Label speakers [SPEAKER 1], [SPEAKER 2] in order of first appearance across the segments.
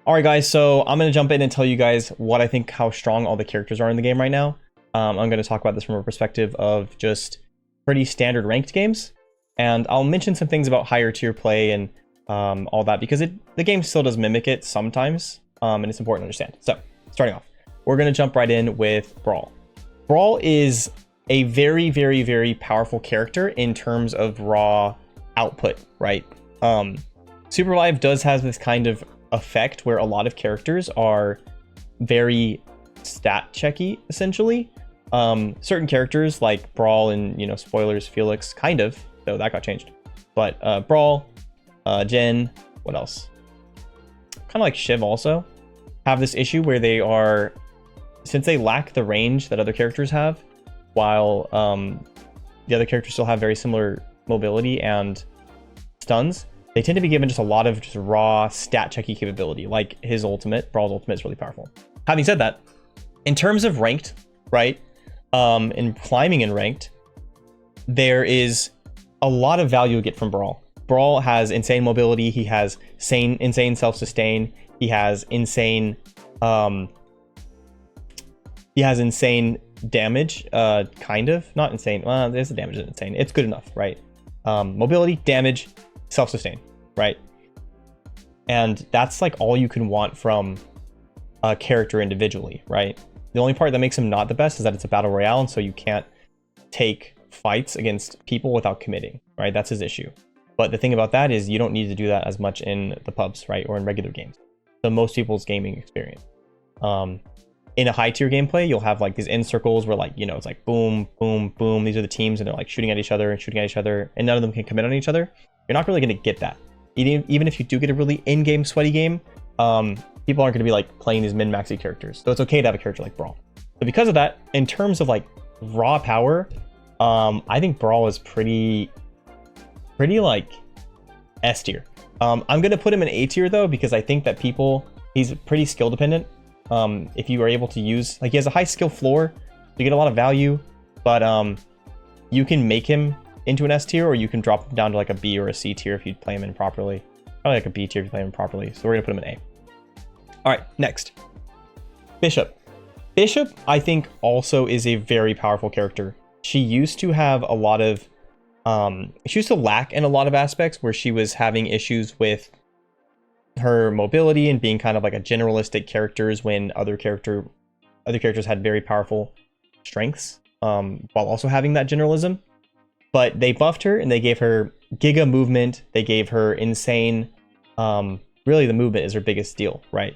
[SPEAKER 1] Alright guys, so I'm going to jump in and tell you guys what I think how strong all the characters are in the game right now. I'm going to talk about this from a perspective of just pretty standard ranked games. And I'll mention some things about higher tier play and all that because the game still does mimic it sometimes. And it's important to understand. So, starting off, we're going to jump right in with Brall. Brall is a very, very, very powerful character in terms of raw output, right? SUPERVIVE does have this kind of effect where a lot of characters are very stat checky, essentially. Certain characters like Brall and, spoilers, Felix, kind of, though that got changed. But Brall, Jen, what else? Kind of like Shiv also have this issue where they are, since they lack the range that other characters have, while the other characters still have very similar mobility and stuns, they tend to be given just a lot of just raw stat checky capability, like his ultimate. Brawl's ultimate is really powerful. Having said that, in terms of ranked, right, in climbing in ranked, there is a lot of value to get from Brall. Brall has insane mobility. He has insane self-sustain. He has insane damage, kind of. Not insane. Well, there's the damage is insane. It's good enough, right? Mobility, damage, self-sustain, right? And that's like all you can want from a character individually, right? The only part that makes him not the best is that it's a battle royale, and so you can't take fights against people without committing, right? That's his issue. But the thing about that is you don't need to do that as much in the pubs, right? Or in regular games. So most people's gaming experience. In a high tier gameplay, you'll have like these end circles where like, it's like boom, boom, boom. These are the teams and they're like shooting at each other, and none of them can commit on each other. You're not really going to get that. Even if you do get a really in-game sweaty game, people aren't going to be like playing these min-maxy characters. So it's okay to have a character like Brall. So because of that, in terms of like raw power, I think Brall is pretty like S tier. I'm going to put him in A tier though, because I think that he's pretty skill dependent. If you are able to use, like, he has a high skill floor, you get a lot of value, but you can make him into an S tier, or you can drop him down to like a B or a C tier if you play him in properly. Probably like a B tier if you play him properly. So we're gonna put him in A. All right, next, Bishop. Bishop, I think, also is a very powerful character. She used to have a lot of, she used to lack in a lot of aspects where she was having issues with her mobility and being kind of like a generalistic characters when other characters had very powerful strengths, while also having that generalism. But they buffed her and they gave her giga movement. They gave her insane, really the movement is her biggest deal, right?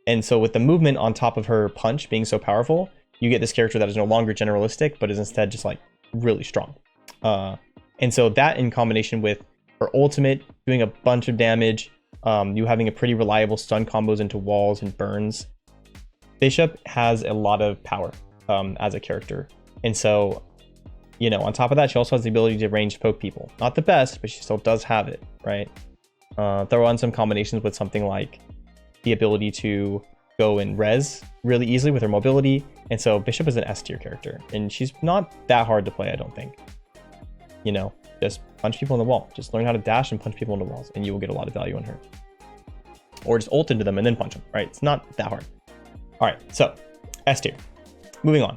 [SPEAKER 1] And so with the movement on top of her punch being so powerful, you get this character that is no longer generalistic, but is instead just like really strong. And so that in combination with her ultimate doing a bunch of damage, you having a pretty reliable stun combos into walls and burns, Bishop has a lot of power as a character. And so, on top of that, she also has the ability to range poke people. Not the best, but she still does have it, right? Throw on some combinations with something like the ability to go and res really easily with her mobility. And so Bishop is an S tier character, and she's not that hard to play, I don't think. Just punch people in the wall. Just learn how to dash and punch people into walls, and you will get a lot of value on her. Or just ult into them and then punch them, right? It's not that hard. All right, so S tier. Moving on.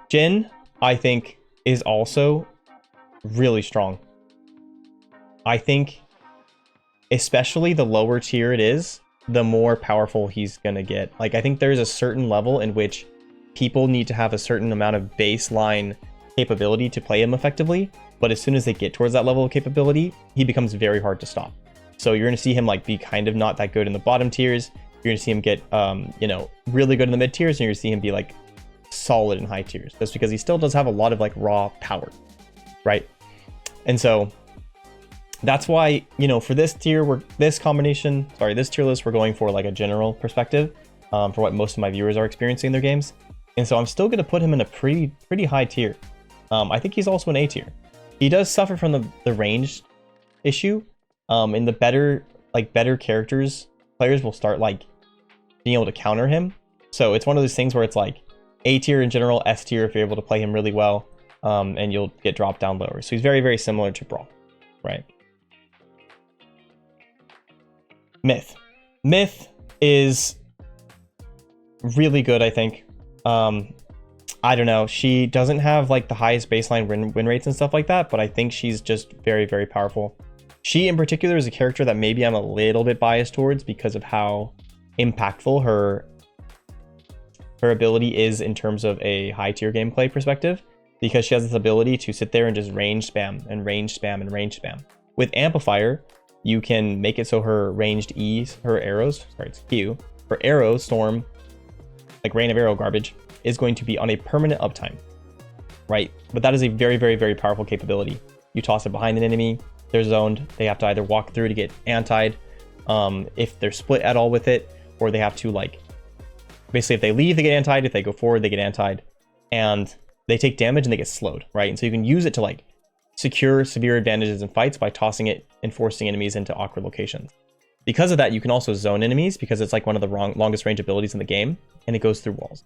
[SPEAKER 1] Jen, I think, is also really strong. I think, especially the lower tier it is, the more powerful he's gonna get. Like, I think there's a certain level in which people need to have a certain amount of baseline capability to play him effectively, but as soon as they get towards that level of capability, he becomes very hard to stop. So you're going to see him like be kind of not that good in the bottom tiers. You're going to see him get really good in the mid tiers, and you're going to see him be like solid in high tiers. That's because he still does have a lot of like raw power, right? And so that's why, for this tier, this tier list, we're going for like a general perspective for what most of my viewers are experiencing in their games. And so I'm still going to put him in a pretty high tier. I think he's also an A tier. He does suffer from the range issue. In the better characters, players will start like being able to counter him. So it's one of those things where it's like A tier in general, S tier if you're able to play him really well, and you'll get dropped down lower. So he's very, very similar to Brall, right? Myth is really good, I think. I don't know. She doesn't have like the highest baseline win rates and stuff like that, but I think she's just very, very powerful. She in particular is a character that maybe I'm a little bit biased towards because of how impactful her ability is in terms of a high tier gameplay perspective, because she has this ability to sit there and just range spam and range spam and range spam. With Amplifier, you can make it so her ranged E's, her arrows, sorry, it's Q, her arrow storm, like rain of arrow garbage, is going to be on a permanent uptime, right? But that is a very, very, very powerful capability. You toss it behind an enemy, they're zoned, they have to either walk through to get antied, if they're split at all with it, or they have to like, basically if they leave, they get antied, if they go forward, they get antied, and they take damage and they get slowed, right? And so you can use it to like secure severe advantages in fights by tossing it and forcing enemies into awkward locations. Because of that, you can also zone enemies because it's like one of the longest range abilities in the game, and it goes through walls.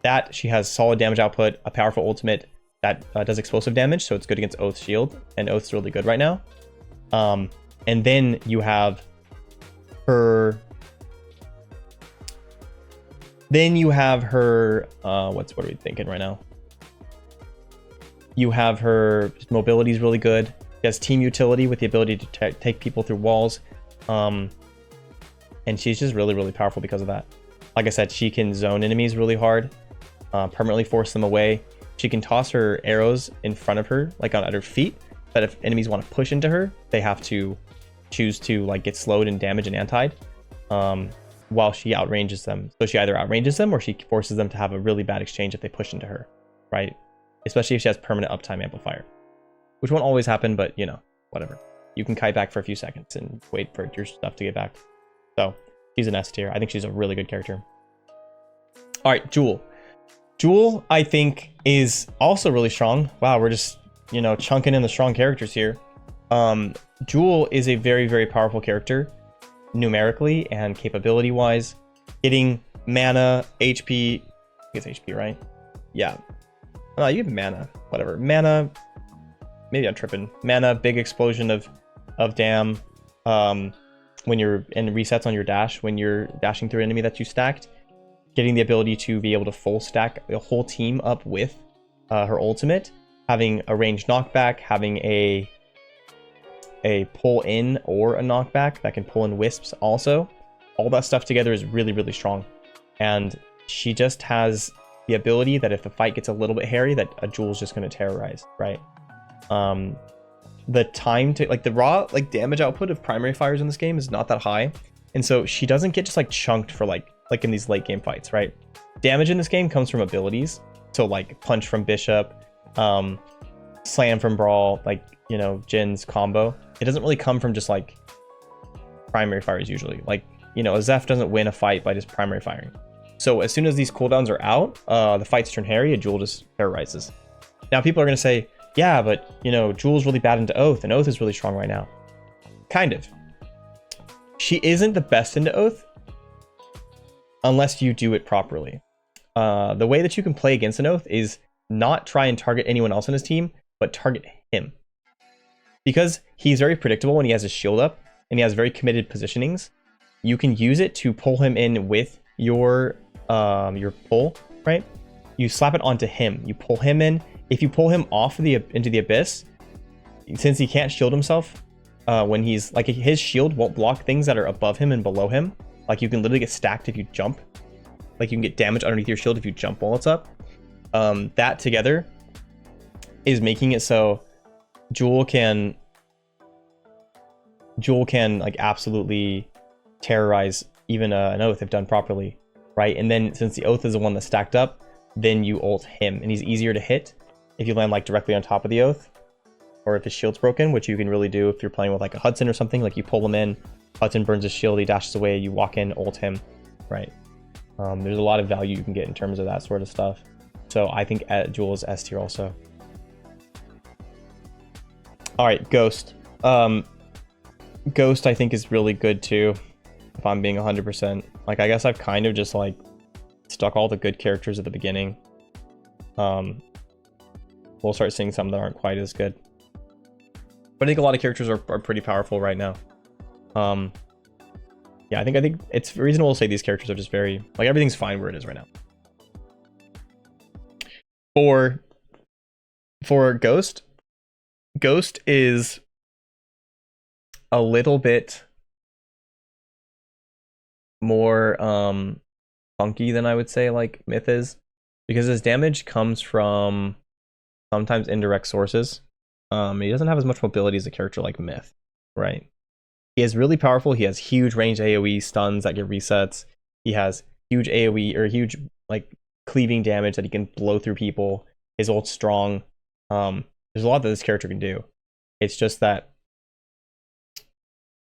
[SPEAKER 1] That, she has solid damage output, a powerful ultimate that does explosive damage, so it's good against Oath's shield, and Oath's really good right now. And then you have her... what are we thinking right now? You have her mobility is really good. She has team utility with the ability to take people through walls. And she's just really, really powerful because of that. Like I said, she can zone enemies really hard, permanently force them away. She can toss her arrows in front of her, like at her feet. But if enemies want to push into her, they have to choose to like get slowed and damaged and antied, while she outranges them. So she either outranges them or she forces them to have a really bad exchange if they push into her, right? Especially if she has permanent uptime amplifier, which won't always happen, but you know, whatever. You can kite back for a few seconds and wait for your stuff to get back. So she's an S tier. I think she's a really good character. All right, Joule. Joule, I think, is also really strong. Wow, we're just, you know, chunking in the strong characters here. Joule is a very, very powerful character numerically and capability wise. Getting mana, HP, I guess HP, right? Yeah. You have mana, whatever. Mana, maybe I'm tripping. Mana, big explosion of dam when you're in resets on your dash, when you're dashing through an enemy that you stacked. Getting the ability to be able to full stack a whole team up with her ultimate. Having a ranged knockback, having a pull in or a knockback that can pull in wisps also. All that stuff together is really, really strong. And she just has the ability that if the fight gets a little bit hairy, that a Joule's just going to terrorize, right? The time to, like, the raw, like, damage output of primary fires in this game is not that high. And so she doesn't get just, like, chunked for, like in these late game fights, right? Damage in this game comes from abilities. So, like, punch from Bishop, slam from Brall, like, you know, Jin's combo. It doesn't really come from just, like, primary fires usually. Like, you know, a Zeph doesn't win a fight by just primary firing. So as soon as these cooldowns are out, the fights turn hairy and Joule just terrorizes. Now people are going to say, yeah, but, you know, Joule's really bad into Oath, and Oath is really strong right now. Kind of. She isn't the best into Oath unless you do it properly. The way that you can play against an Oath is not try and target anyone else on his team, but target him. Because he's very predictable when he has his shield up, and he has very committed positionings, you can use it to pull him in with your pull, right? You slap it onto him. You pull him in. If you pull him off into the abyss, since he can't shield himself, when he's like, his shield won't block things that are above him and below him. Like, you can literally get stacked if you jump. Like, you can get damage underneath your shield if you jump while it's up. That together is making it so Joule can like absolutely terrorize even an Oath if done properly, right? And then since the Oath is the one that's stacked up, then you ult him, and he's easier to hit if you land like directly on top of the Oath, or if his shield's broken, which you can really do if you're playing with like a Hudson or something. Like, you pull him in, Hudson burns his shield, he dashes away, you walk in, ult him, right? There's a lot of value you can get in terms of that sort of stuff. So I think Joule is S tier also. All right, Ghost. Ghost I think is really good too, if I'm being 100%. Like, I guess I've kind of just like stuck all the good characters at the beginning. We'll start seeing some that aren't quite as good. But I think a lot of characters are pretty powerful right now. Yeah, I think it's reasonable to say these characters are just very, like, everything's fine where it is right now. For Ghost is a little bit more funky than I would say like Myth is, because his damage comes from sometimes indirect sources. He doesn't have as much mobility as a character like Myth, right? He is really powerful. He has huge range AoE stuns that get resets. He has huge AoE or huge like cleaving damage that he can blow through people. His ult's strong. There's a lot that this character can do. It's just that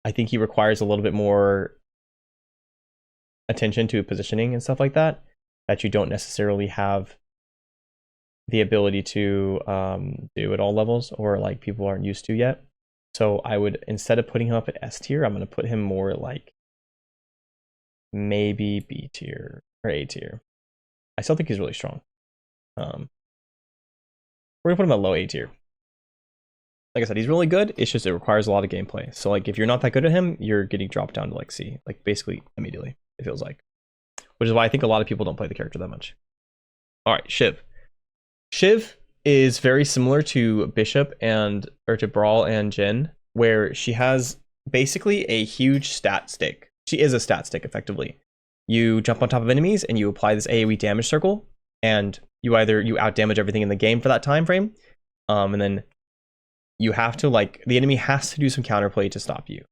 [SPEAKER 1] I think he requires a little bit more attention to positioning and stuff like that you don't necessarily have the ability to do at all levels, or like people aren't used to yet. So I would, instead of putting him up at S tier, I'm going to put him more like maybe B tier or A tier. I still think he's really strong. We're going to put him at low A tier. Like I said, he's really good. It's just it requires a lot of gameplay. So like if you're not that good at him, you're getting dropped down to like C, like basically immediately, it feels like. Which is why I think a lot of people don't play the character that much. All right, Shiv. Shiv is very similar to Bishop or to Brall and Jhin, where she has basically a huge stat stick. She is a stat stick, effectively. You jump on top of enemies and you apply this AoE damage circle, and you out damage everything in the game for that time frame, and then you have to, like, the enemy has to do some counterplay to stop you,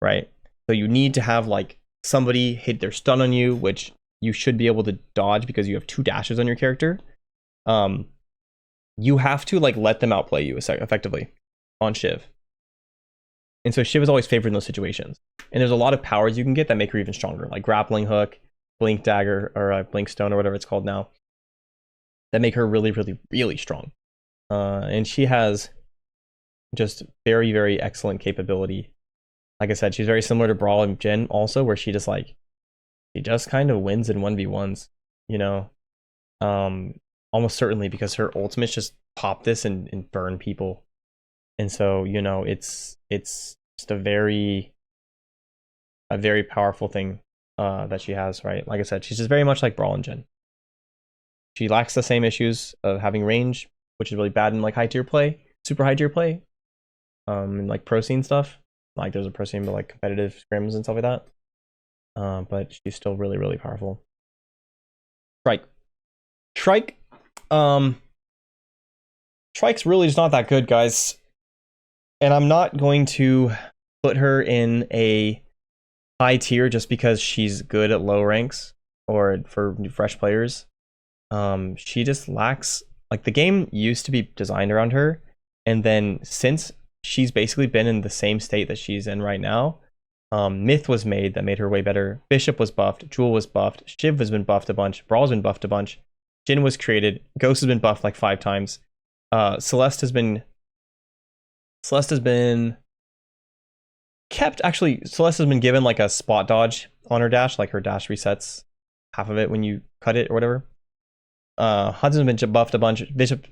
[SPEAKER 1] right? So you need to have like somebody hit their stun on you, which you should be able to dodge because you have 2 dashes on your character. You have to like let them outplay you effectively on Shiv. And so Shiv is always favored in those situations. And there's a lot of powers you can get that make her even stronger, like grappling hook, blink dagger, or blink stone, or whatever it's called now, that make her really, really, really strong. And she has just very, very excellent capability. Like I said, she's very similar to Brall and Jhin also, where she just kind of wins in 1v1s, you know? Almost certainly, because her ultimates just pop this and burn people. And so, you know, it's just a very powerful thing that she has, right? Like I said, she's just very much like Brall and Jhin. She lacks the same issues of having range, which is really bad in like high tier play, super high tier play, and like pro scene stuff. Like there's a pro scene, but like competitive scrims and stuff like that. But she's still really, really powerful. Shrike. Shrike's really just not that good, guys. And I'm not going to put her in a high tier just because she's good at low ranks or for fresh players. She just lacks, like, the game used to be designed around her, and then since she's basically been in the same state that she's in right now, Myth was made that made her way better. Bishop was buffed, Joule was buffed, Shiv has been buffed a bunch, Brawl's been buffed a bunch, Jhin was created, Ghost has been buffed like 5 times. Celeste has been kept. Actually, Celeste has been given like a spot dodge on her dash, like her dash resets half of it when you cut it or whatever. Hudson's been buffed a bunch. Bishop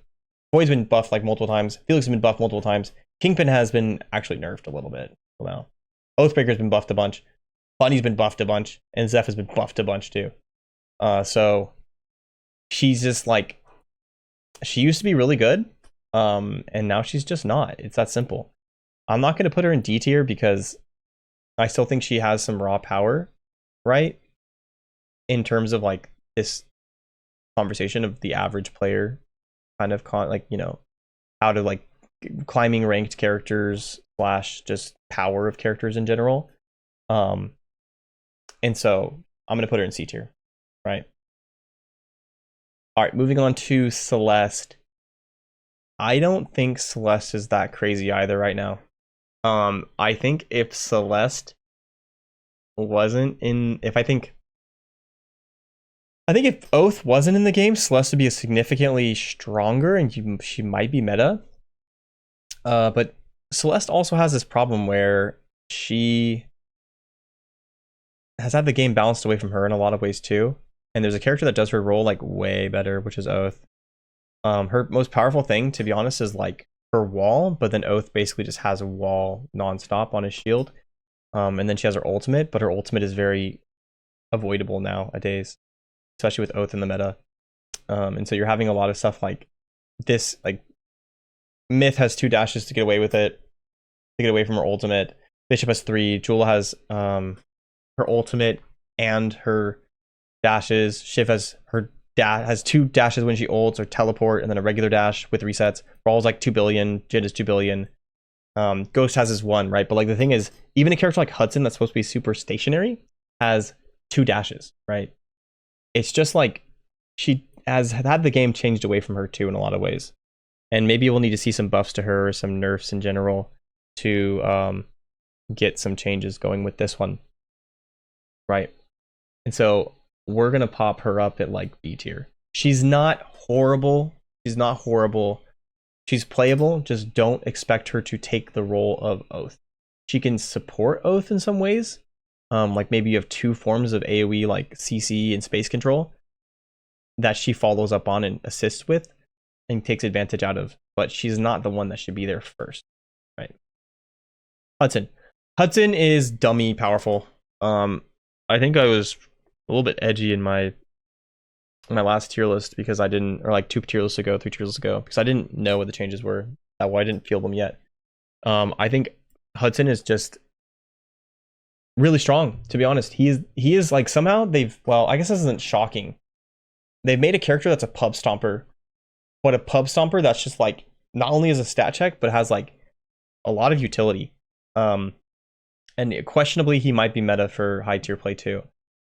[SPEAKER 1] Boyd's been buffed like multiple times. Felix has been buffed multiple times. Kingpin has been actually nerfed a little bit. Well, Oathbreaker's been buffed a bunch. Bunny's been buffed a bunch, and Zeph has been buffed a bunch too. So she's just like, she used to be really good, and now she's just not. It's that simple. I'm not going to put her in D tier because I still think she has some raw power, right? In terms of like this conversation of the average player kind of like, you know, how to like climbing ranked characters / just power of characters in general. And so I'm going to put her in C tier, right? All right, moving on to Celeste. I don't think Celeste is that crazy either right now. I think if Celeste wasn't in, I think if Oath wasn't in the game, Celeste would be significantly stronger, and she might be meta. But Celeste also has this problem where she has had the game balanced away from her in a lot of ways too. And there's a character that does her role like way better, which is Oath. Her most powerful thing, to be honest, is like her wall, but then Oath basically just has a wall nonstop on his shield. And then she has her ultimate, but her ultimate is very avoidable nowadays, especially with Oath in the meta. And so you're having a lot of stuff like this, like Myth has 2 dashes to get away with it, to get away from her ultimate. Bishop has 3. Joule has her ultimate and her dashes. Shiv has her has 2 dashes when she ults, or teleport, and then a regular dash with resets. Brall's like 2 billion. Jin is 2 billion. Ghost has his 1, right? But like the thing is, even a character like Hudson that's supposed to be super stationary has 2 dashes, right? It's just like she has had the game changed away from her too in a lot of ways. And maybe we'll need to see some buffs to her, or some nerfs in general, to get some changes going with this one, right? And so we're gonna pop her up at like B tier. She's not horrible. She's not horrible. She's playable. Just don't expect her to take the role of Oath. She can support Oath in some ways. Like maybe you have 2 forms of AoE, like CC and space control, that she follows up on and assists with and takes advantage out of, but she's not the one that should be there first, right? Hudson. Hudson is dummy powerful. I think I was a little bit edgy in my last tier list because I didn't, or like 2 tier lists ago, 3 tier lists ago, because I didn't know what the changes were. That why I didn't feel them yet. I think Hudson is just really strong, to be honest. He is like, somehow they've, well, I guess this isn't shocking. They've made a character that's a pub stomper, but a pub stomper that's just like, not only is a stat check, but has like a lot of utility. And questionably, he might be meta for high tier play too.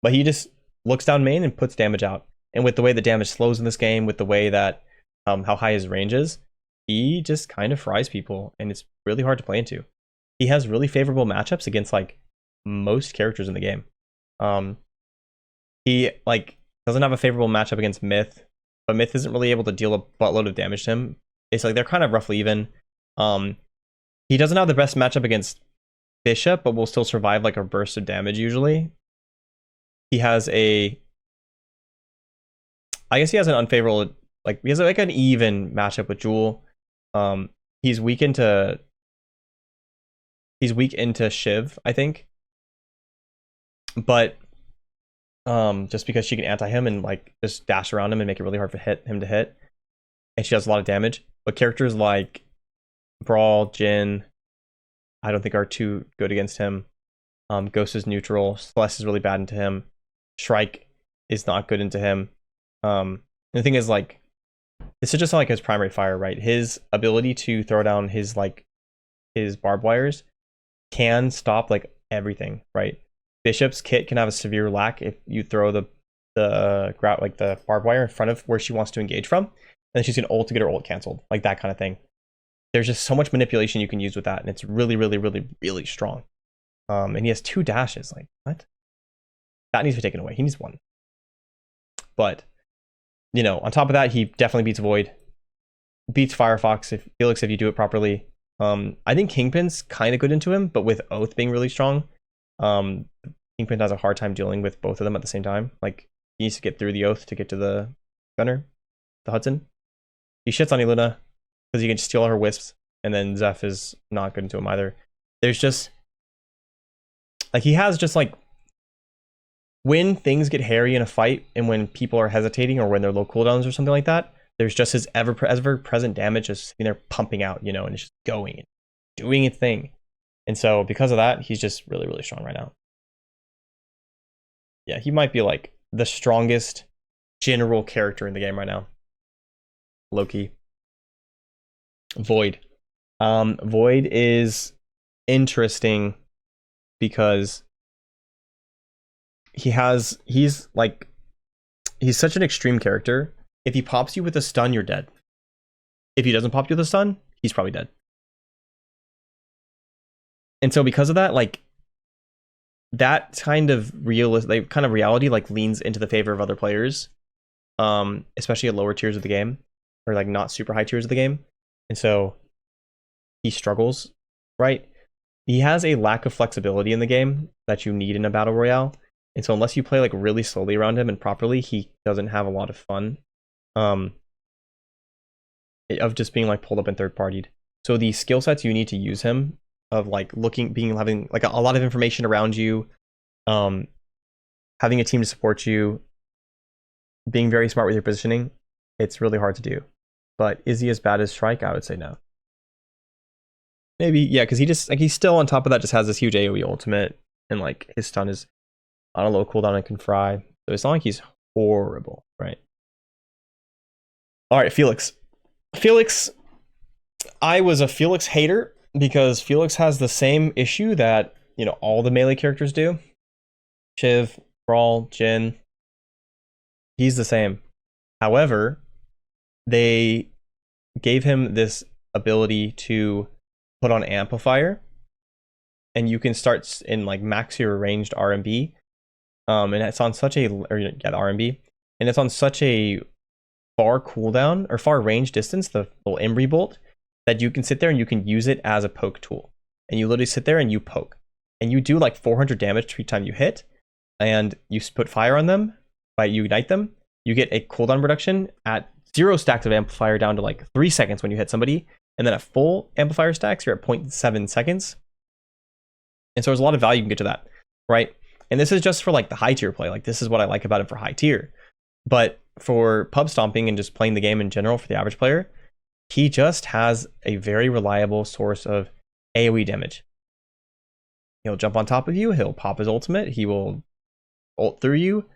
[SPEAKER 1] But he just looks down main and puts damage out. And with the way the damage slows in this game, with the way that how high his range is, he just kind of fries people, and it's really hard to play into. He has really favorable matchups against like most characters in the game. He like doesn't have a favorable matchup against Myth, but Myth isn't really able to deal a buttload of damage to him. It's like they're kind of roughly even. He doesn't have the best matchup against Bishop, but will still survive like a burst of damage usually. He has a, I guess he has an unfavorable, like he has like an even matchup with Joule. He's weak into Shiv, I think. But just because she can anti him and like just dash around him and make it really hard for him to hit. And she does a lot of damage. But characters like Brall, Jin, I don't think are too good against him. Ghost is neutral. Celeste is really bad into him. Shrike is not good into him. And the thing is, like, this is just not like his primary fire, right? His ability to throw down his barbed wires can stop like everything, right? Bishop's kit can have a severe lack if you throw the barbed wire in front of where she wants to engage from, and then she's gonna ult to get her ult canceled, like that kind of thing. There's just so much manipulation you can use with that, and it's really, really, really, really strong. And he has 2 dashes. Like, what? That needs to be taken away. He needs 1. But, you know, on top of that, he definitely beats Void. Beats Firefox, Felix, if you do it properly. I think Kingpin's kind of good into him, but with Oath being really strong, Kingpin has a hard time dealing with both of them at the same time. Like, he needs to get through the Oath to get to the gunner, the Hudson. He shits on Elluna because he can steal her wisps, and then Zeph is not good into him either. There's just, like, he has just like, when things get hairy in a fight and when people are hesitating or when they're low cooldowns or something like that, there's just his ever-present damage just sitting there pumping out, you know, and it's just going and doing its thing. And so because of that, he's just really, really strong right now. Yeah, he might be like the strongest general character in the game right now. Low-key. Void. Void is interesting because he's such an extreme character. If he pops you with a stun, you're dead. If he doesn't pop you with a stun, he's probably dead. And so because of that, like, that kind of reality like leans into the favor of other players, especially at lower tiers of the game, or like not super high tiers of the game. And so he struggles, right? He has a lack of flexibility in the game that you need in a battle royale. And so unless you play like really slowly around him and properly, he doesn't have a lot of fun of just being like pulled up and third partied. So the skill sets you need to use him of like having like a lot of information around you, having a team to support you, being very smart with your positioning. It's really hard to do. But is he as bad as Shrike? I would say no. Maybe, yeah, because he's still on top of that, just has this huge AoE ultimate, and like his stun is on a low cooldown and can fry. So it's not like he's horrible, right? All right, Felix. Felix, I was a Felix hater because Felix has the same issue that, you know, all the melee characters do. Shiv, Brall, Jhin. He's the same. However, they gave him this ability to put on amplifier, and you can start in like max your ranged RMB, and it's on such a the RMB, and it's on such a far cooldown or far range distance, the little Embry bolt, that you can sit there and you can use it as a poke tool, and you literally sit there and you poke, and you do like 400 damage every time you hit, and you put fire on them, you ignite them, you get a cooldown reduction at 0 stacks of amplifier down to like 3 seconds when you hit somebody, and then at full amplifier stacks, you're at 0.7 seconds. And so there's a lot of value you can get to that, right? And this is just for like the high tier play. Like this is what I like about it for high tier. But for pub stomping and just playing the game in general for the average player, he just has a very reliable source of AoE damage. He'll jump on top of you, he'll pop his ultimate, he will ult through you,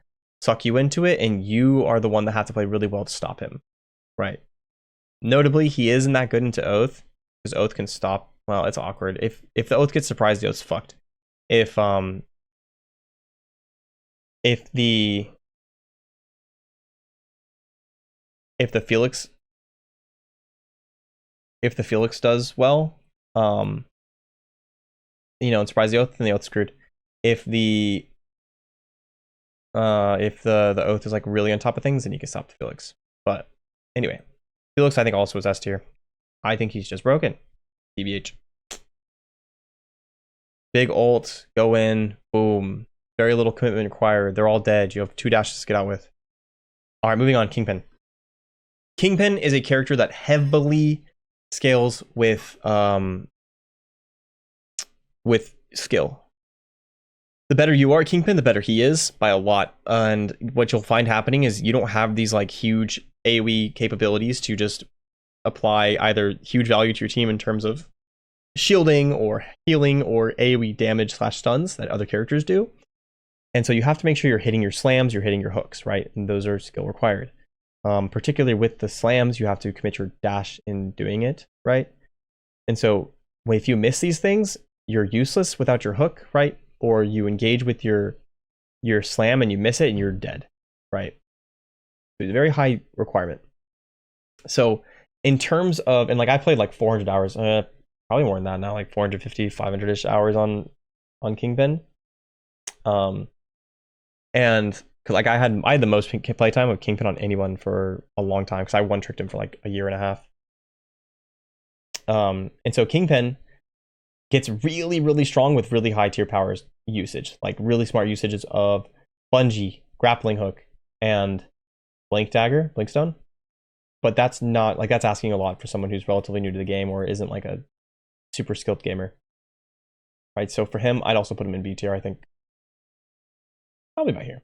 [SPEAKER 1] suck you into it, and you are the one that has to play really well to stop him, right? Notably, he isn't that good into Oath, because Oath can stop. Well, it's awkward. If the Oath gets surprised, the Oath's fucked. If the Felix does well, you know, and surprise the Oath, then the Oath's screwed. If the Oath is like really on top of things, then you can stop the Felix. But anyway, Felix I think also is S tier. I think he's just broken. TBH. Big ult, go in, boom. Very little commitment required. They're all dead. You have 2 dashes to get out with. All right, moving on. Kingpin. Kingpin is a character that heavily scales with skill. The better you are at Kingpin, the better he is by a lot. And what you'll find happening is you don't have these like huge AoE capabilities to just apply either huge value to your team in terms of shielding or healing or AoE damage / stuns that other characters do. And so you have to make sure you're hitting your slams, you're hitting your hooks, right? And those are skill required. Particularly with the slams, you have to commit your dash in doing it, right? And so if you miss these things, you're useless without your hook, right? Or you engage with your slam and you miss it and you're dead, right? So it's a very high requirement. So in terms of, and like I played like 400 hours, probably more than that now, like 450, 500-ish hours on Kingpin. And cause like I had the most playtime of Kingpin on anyone for a long time, because I one-tricked him for like a year and a half. And so Kingpin gets really, really strong with really high tier powers usage, like really smart usages of bungee, grappling hook, and blink dagger, blinkstone. But that's not like, that's asking a lot for someone who's relatively new to the game or isn't like a super skilled gamer, right? So for him, I'd also put him in B tier, I think. Probably by here.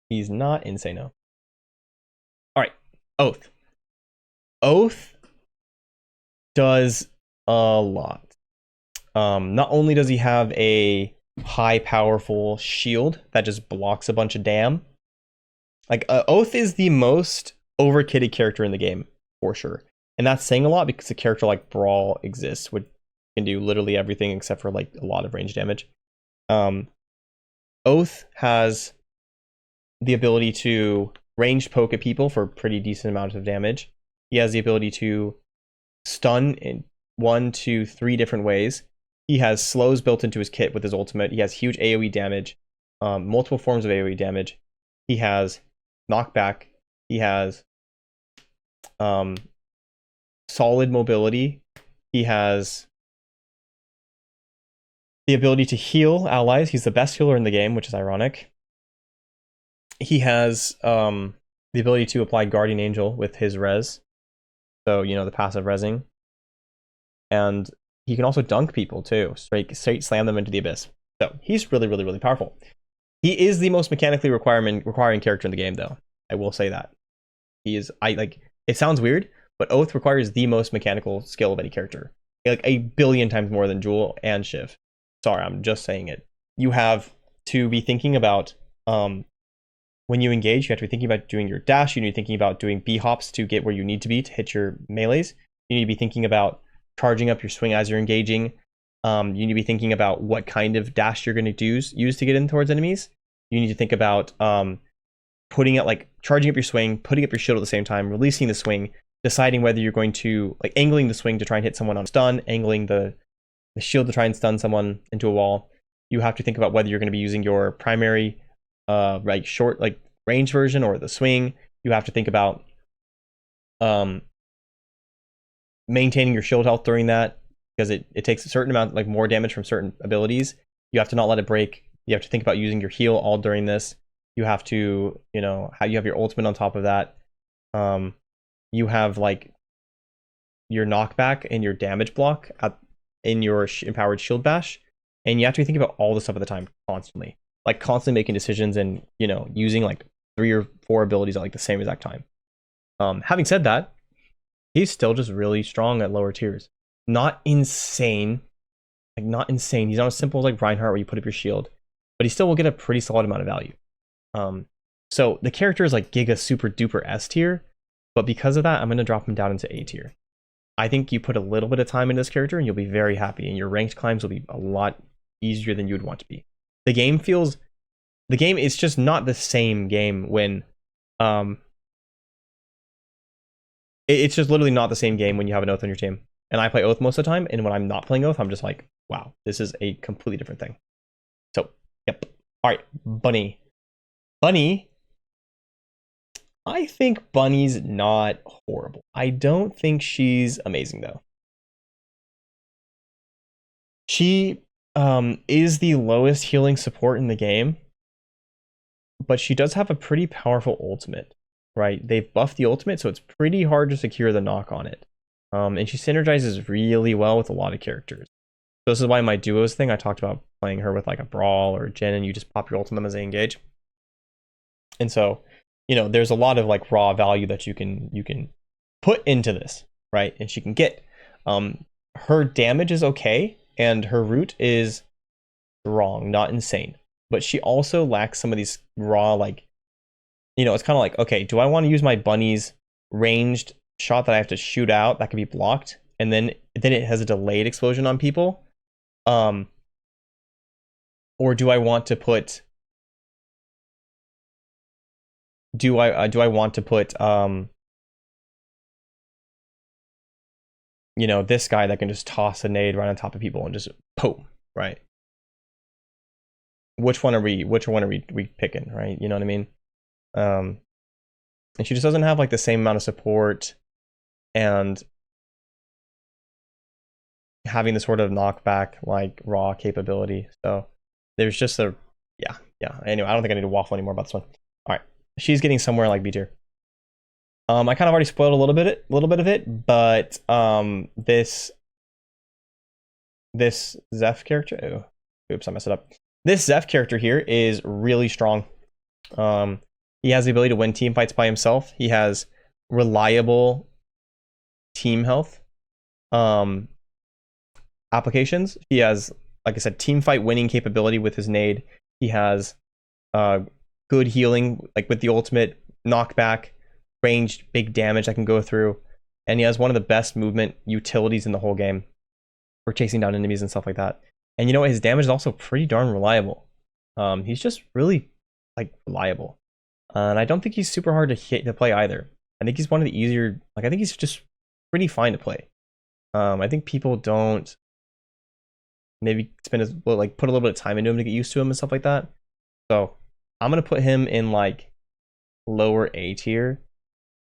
[SPEAKER 1] He's not insane though. All right, Oath. Oath does a lot. Not only does he have a high powerful shield that just blocks a bunch of dam, like Oath is the most overkitted character in the game for sure, and that's saying a lot because a character like Brall exists, which can do literally everything except for like a lot of range damage. Oath has the ability to range poke at people for pretty decent amounts of damage. He has the ability to stun in 1 to 3 different ways. He has slows built into his kit with his ultimate. He has huge AoE damage, multiple forms of AoE damage. He has knockback. He has solid mobility. He has the ability to heal allies. He's the best healer in the game, which is ironic. He has the ability to apply Guardian Angel with his res. So, you know, the passive resing. And he can also dunk people too, straight slam them into the abyss. So he's really powerful. He is the most mechanically requiring character in the game, though. I will say that. He is. It sounds weird, but Oath requires the most mechanical skill of any character. Like 1 billion times more than Joule and Shiv. Sorry, I'm just saying it. You have to be thinking about when you engage, you have to be thinking about doing your dash. You need to be thinking about doing B hops to get where you need to be to hit your melees. You need to be thinking about charging up your swing as you're engaging. You need to be thinking about what kind of dash you're going to use to get in towards enemies. You need to think about putting out, like, charging up your swing, putting up your shield at the same time, releasing the swing, deciding whether you're going to, like, angling the swing to try and hit someone on stun, angling the shield to try and stun someone into a wall. You have to think about whether you're going to be using your primary short, like, range version or the swing. You have to think about maintaining your shield health during that, because it takes a certain amount, like, more damage from certain abilities. You have to not let it break. You have to think about using your heal all during this. You have to, you know, how you have your ultimate on top of that. You have, like, your knockback and your damage block in your empowered shield bash, and you have to be thinking about all this stuff at the time, constantly making decisions, and, you know, using like 3 or 4 abilities at like the same exact time. Having said that, he's still just really strong at lower tiers. Not insane, not insane. He's not as simple as like Reinhardt where you put up your shield, but he still will get a pretty solid amount of value. So the character is like Giga super duper S tier, but because of that, I'm going to drop him down into A tier. I think you put a little bit of time into this character and you'll be very happy, and your ranked climbs will be a lot easier than you would want to be. The game is just not the same game when it's just literally not the same game when you have an Oath on your team. And I play Oath most of the time, and when I'm not playing Oath, I'm just like, wow, this is a completely different thing. So, yep. All right, Bunny. I think Bunny's not horrible. I don't think she's amazing, though. She is the lowest healing support in the game, but she does have a pretty powerful ultimate, right? They've buffed the ultimate, so it's pretty hard to secure the knock on it. And she synergizes really well with a lot of characters. So this is why my duos thing, I talked about playing her with like a Brall or a Jhin, and you just pop your ultimate as they engage. And so, you know, there's a lot of like raw value that you can put into this, right? And she can get. Her damage is okay, and her root is strong, not insane. But she also lacks some of these raw, like, you know, it's kind of like, okay, do I want to use my Bunny's ranged shot that I have to shoot out that can be blocked, and then it has a delayed explosion on people? Or do I want to put do I want to put you know, this guy that can just toss a nade right on top of people and just boom, right? Which one are we picking, right? You know what I mean? And she just doesn't have like the same amount of support and having the sort of knockback like raw capability. So there's just a yeah. Anyway, I don't think I need to waffle anymore about this one. All right, she's getting somewhere like B tier. I kind of already spoiled a little bit of it, but this Zeph character. Oh, oops, I messed it up. This Zeph character here is really strong. He has the ability to win team fights by himself. He has reliable team health applications. He has, like I said, team fight winning capability with his nade. He has good healing, like with the ultimate, knockback, ranged big damage that can go through, and he has one of the best movement utilities in the whole game for chasing down enemies and stuff like that. And you know what, his damage is also pretty darn reliable. He's just really like reliable, and I don't think he's super hard to play either. I think he's one of the easier, like, I think he's just pretty fine to play. I think people don't maybe put a little bit of time into him to get used to him and stuff like that. So I'm gonna put him in like lower A tier.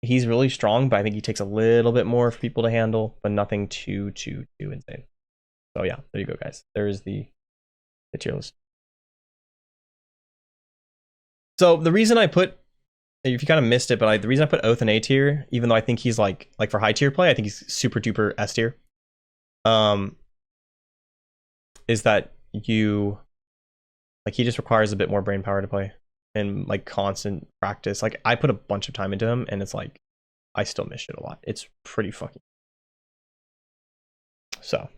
[SPEAKER 1] He's really strong, but I think he takes a little bit more for people to handle, but nothing too insane. So yeah, there you go, guys. There is the tier list. So the reason I put, if you kind of missed it, but the reason I put Oath in A tier, even though I think he's like for high tier play, I think he's super duper S tier. is that he just requires a bit more brain power to play and like constant practice. Like I put a bunch of time into him and it's like I still miss it a lot. It's pretty fucking so